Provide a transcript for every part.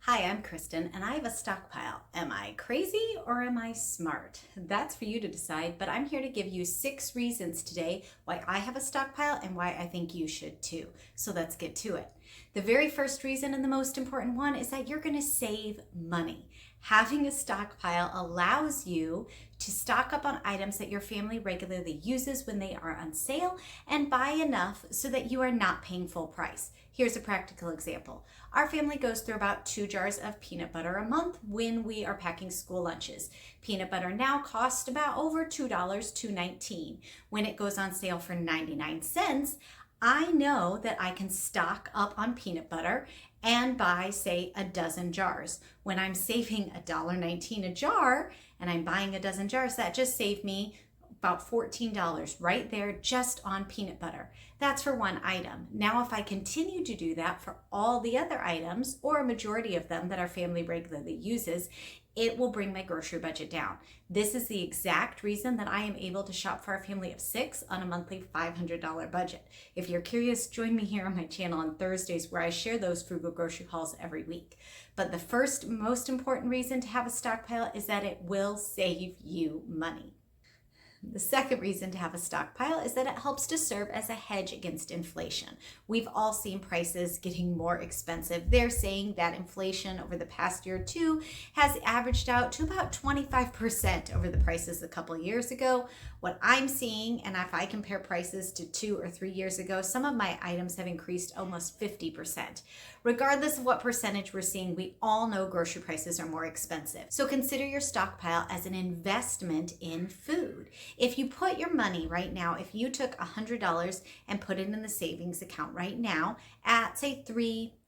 Hi, I'm Kristen, and I have a stockpile. Am I crazy or am I smart? That's for you to decide, but I'm here to give you 6 reasons today why I have a stockpile and why I think you should too. So let's get to it. The very first reason and the most important one is that you're going to save money. Having a stockpile allows you to stock up on items that your family regularly uses when they are on sale and buy enough so that you are not paying full price. Here's a practical example. Our family goes through about 2 jars of peanut butter a month when we are packing school lunches. Peanut butter now costs about over $2, $2.19. When it goes on sale for 99 cents, I know that I can stock up on peanut butter and buy, say, a dozen jars. When I'm saving $1.19 a jar and I'm buying a dozen jars, that just saved me about $14 right there just on peanut butter. That's for one item. Now, if I continue to do that for all the other items, or a majority of them that our family regularly uses, it will bring my grocery budget down. This is the exact reason that I am able to shop for a family of 6 on a monthly $500 budget. If you're curious, join me here on my channel on Thursdays where I share those frugal grocery hauls every week. But the first most important reason to have a stockpile is that it will save you money. The second reason to have a stockpile is that it helps to serve as a hedge against inflation. We've all seen prices getting more expensive. They're saying that inflation over the past year or two has averaged out to about 25% over the prices a couple years ago. What I'm seeing, and if I compare prices to 2 or 3 years ago, some of my items have increased almost 50%. Regardless of what percentage we're seeing, we all know grocery prices are more expensive. So consider your stockpile as an investment in food. If you put your money right now, if you took $100 and put it in the savings account right now at, say,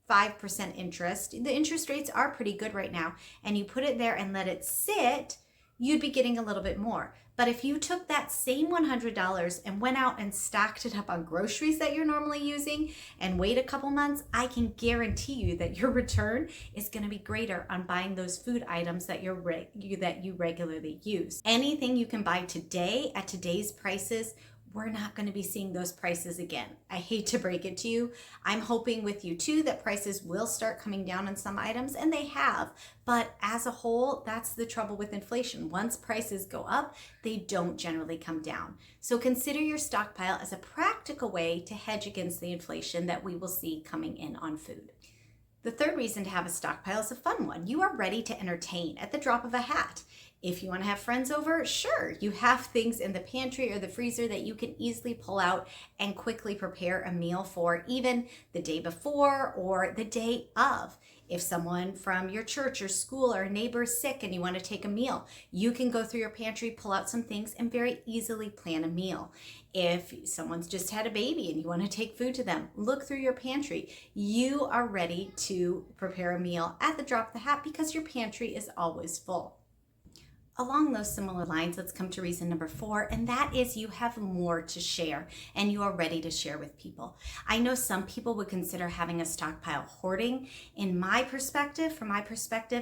5% interest, the interest rates are pretty good right now, and you put it there and let it sit, you'd be getting a little bit more. But if you took that same $100 and went out and stocked it up on groceries that you're normally using and wait a couple months, I can guarantee you that your return is going to be greater on buying those food items that you regularly use. Anything you can buy today at today's prices, we're not going to be seeing those prices again. I hate to break it to you. I'm hoping with you too that prices will start coming down on some items, and they have. But as a whole, that's the trouble with inflation. Once prices go up, they don't generally come down. So consider your stockpile as a practical way to hedge against the inflation that we will see coming in on food. The third reason to have a stockpile is a fun one. You are ready to entertain at the drop of a hat. If you want to have friends over, sure, you have things in the pantry or the freezer that you can easily pull out and quickly prepare a meal for, even the day before or the day of. If someone from your church or school or a neighbor is sick and you want to take a meal, you can go through your pantry, pull out some things, and very easily plan a meal. If someone's just had a baby and you want to take food to them, look through your pantry. You are ready to prepare a meal at the drop of the hat because your pantry is always full. Along those similar lines, let's come to reason number 4, and that is you have more to share and you are ready to share with people. I know some people would consider having a stockpile hoarding. From my perspective,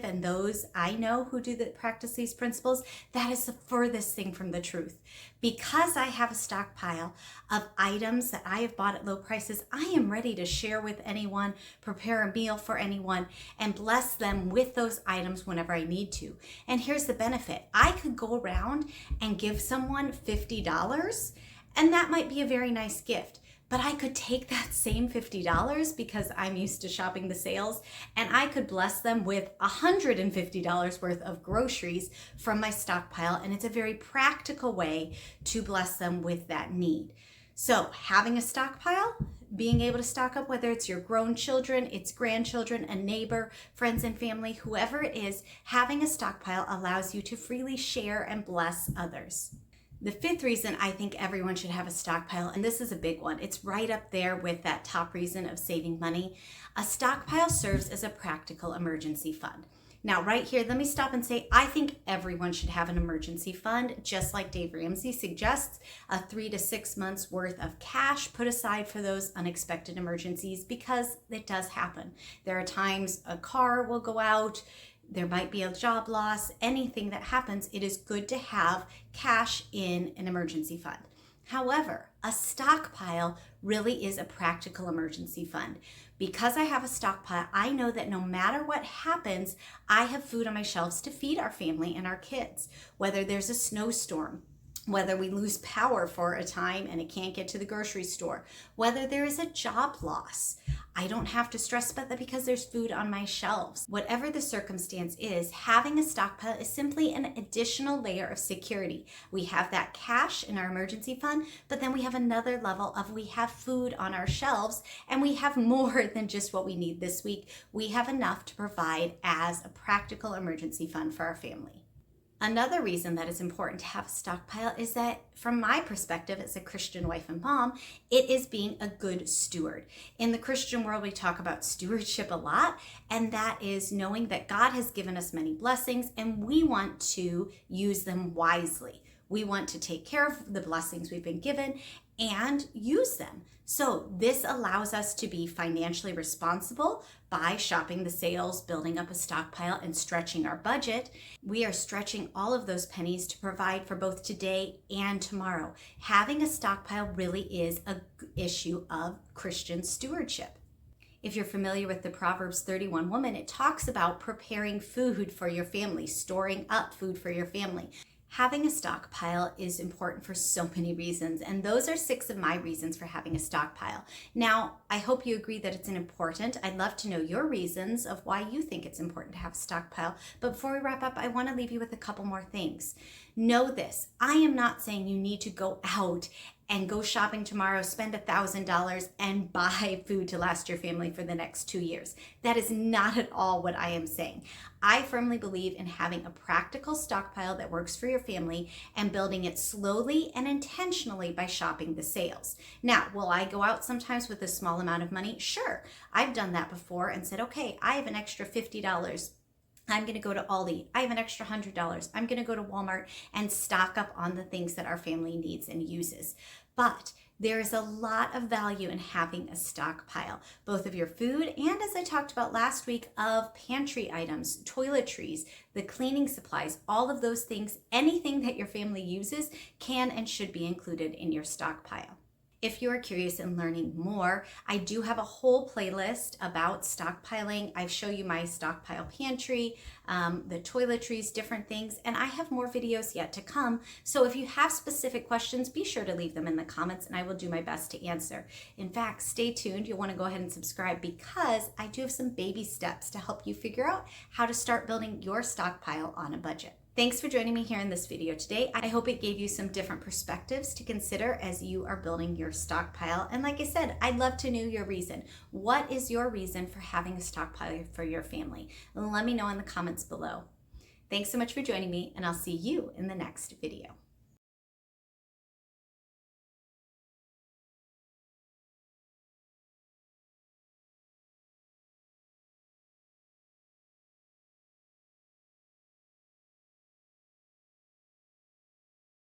and those I know who practice these principles, that is the furthest thing from the truth. Because I have a stockpile of items that I have bought at low prices, I am ready to share with anyone, prepare a meal for anyone, and bless them with those items whenever I need to. And here's the benefit. I could go around and give someone $50, and that might be a very nice gift. But I could take that same $50 because I'm used to shopping the sales, and I could bless them with $150 worth of groceries from my stockpile. And it's a very practical way to bless them with that need. So having a stockpile, being able to stock up, whether it's your grown children, it's grandchildren, a neighbor, friends and family, whoever it is, having a stockpile allows you to freely share and bless others. The 5th reason I think everyone should have a stockpile, and this is a big one, it's right up there with that top reason of saving money. A stockpile serves as a practical emergency fund. Now, right here, let me stop and say, I think everyone should have an emergency fund, just like Dave Ramsey suggests, a 3 to 6 months worth of cash put aside for those unexpected emergencies, because it does happen. There are times a car will go out, there might be a job loss, anything that happens, it is good to have cash in an emergency fund. However, a stockpile really is a practical emergency fund. Because I have a stockpile, I know that no matter what happens, I have food on my shelves to feed our family and our kids. Whether there's a snowstorm, whether we lose power for a time and it can't get to the grocery store, whether there is a job loss, I don't have to stress about that because there's food on my shelves. Whatever the circumstance is, having a stockpile is simply an additional layer of security. We have that cash in our emergency fund, but then we have another level of we have food on our shelves and we have more than just what we need this week. We have enough to provide as a practical emergency fund for our family. Another reason that it's important to have a stockpile is that, from my perspective as a Christian wife and mom, it is being a good steward. In the Christian world, we talk about stewardship a lot, and that is knowing that God has given us many blessings and we want to use them wisely. We want to take care of the blessings we've been given and use them. So this allows us to be financially responsible by shopping the sales, building up a stockpile, and stretching our budget. We are stretching all of those pennies to provide for both today and tomorrow. Having a stockpile really is an issue of Christian stewardship. If you're familiar with the Proverbs 31 woman, it talks about preparing food for your family, storing up food for your family. Having a stockpile is important for so many reasons, and those are 6 of my reasons for having a stockpile. Now, I hope you agree that it's important. I'd love to know your reasons of why you think it's important to have a stockpile. But before we wrap up, I want to leave you with a couple more things. Know this, I am not saying you need to go out and go shopping tomorrow, spend $1,000 and buy food to last your family for the next 2 years. That is not at all what I am saying. I firmly believe in having a practical stockpile that works for your family and building it slowly and intentionally by shopping the sales. Now, will I go out sometimes with a small amount of money? Sure. I've done that before and said, okay, I have an extra $50. I'm going to go to Aldi. I have an extra $100. I'm going to go to Walmart and stock up on the things that our family needs and uses. But there is a lot of value in having a stockpile, both of your food and, as I talked about last week, of pantry items, toiletries, the cleaning supplies, all of those things. Anything that your family uses can and should be included in your stockpile. If you're curious in learning more, I do have a whole playlist about stockpiling. I show you my stockpile pantry, the toiletries, different things, and I have more videos yet to come. So if you have specific questions, be sure to leave them in the comments and I will do my best to answer. In fact, stay tuned. You'll want to go ahead and subscribe because I do have some baby steps to help you figure out how to start building your stockpile on a budget. Thanks for joining me here in this video today. I hope it gave you some different perspectives to consider as you are building your stockpile. And like I said, I'd love to know your reason. What is your reason for having a stockpile for your family? Let me know in the comments below. Thanks so much for joining me, and I'll see you in the next video.